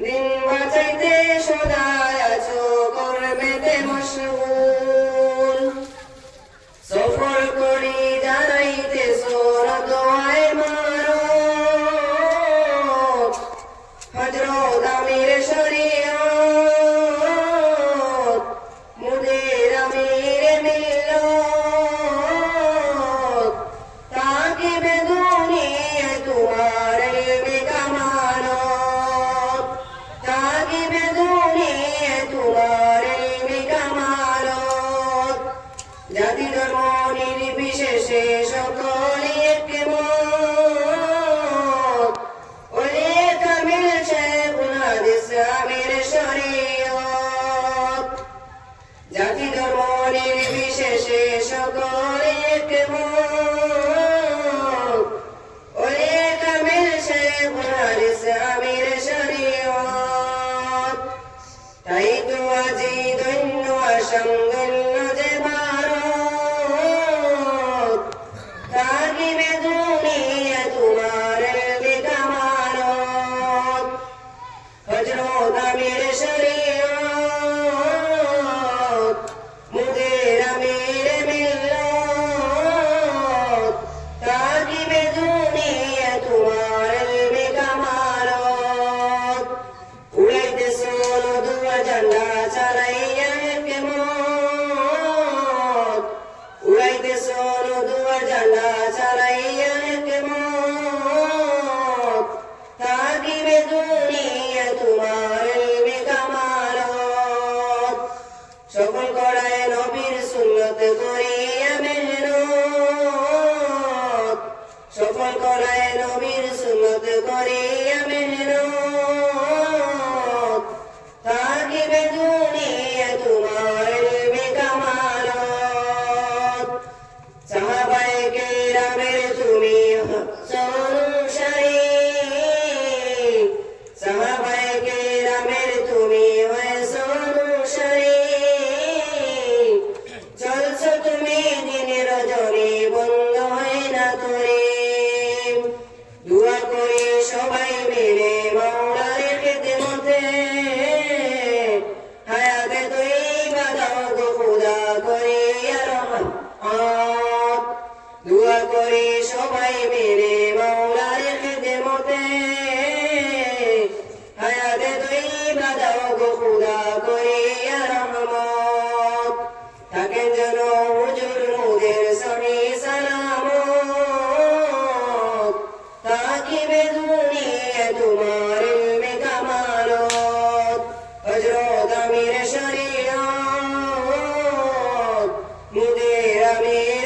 দিন বাঁচাইতে সদাই আছো কর্মেতে মশগুল সফর করি জানাইতেছো না দোয়ায় মারো হযরত আমির শরীয়ত মুদির আমির মিল্লত তাকিবে দুনিয়া তোমার ইলমে কামালত তাকিবে দুনিয়া তোমার ইলমে কামালত জাতি ধর্ম নির্বিশেষে সকলে একমত ওলে কামিল শেখুল হাদিস আমির শরীয়ত জাতি ধর্ম নির্বিশেষে সকলে একমত ওলে কামিল শেখুল হাদিস আমির শরীয়ত তাই তো আজি ধন্য আসাম ধন্য যে ভারত তাকিবে দুনিয়া তোমার ইলমে কামালত হযরত আমির শরীয়ত মুদির আমির মিল্লত তাকিবে দুনিয়া তোমার ইলমে কামালত উড়াইতেছো দুয়া ঝান্ডা চালাইয়া একমত উড়াইতেছো দুয়া ঝান্ডা চালাইয়া একমত তাকিবে দুনিয়া তোমার ইলমে কামালত সকল করায় নবীর সুন্নত করিয়া মেহনত সকল করায় নবীর সুন্নত করিয়া মেহনত তাকিবে দুনিয়া তোমার ইলমে কামালত সাহাবায়ে কেরামের তুমি অনুসারী সাহাবায়ে কেরামের তুমি হয়েছো অনুসারী চলছো তুমি দিনের রজনী বন্ধ হয় না তোরে দুয়া করি সবাই মিলে মাওলার খিদমতে হায়াতে তৈবা দাও গো খুদা করিয়া রহমত দুয়া করি সবাই মিলে মাওলার খিদমতে হায়াতে তৈবা দাও গো খুদা করিয়া রহমত থাকেন যেন হুজুর মুদের সহি সালামত তাকিবে দুনিয়া তোমার ইলমে কামালত হযরত আমির শরীয়ত মুদির আমির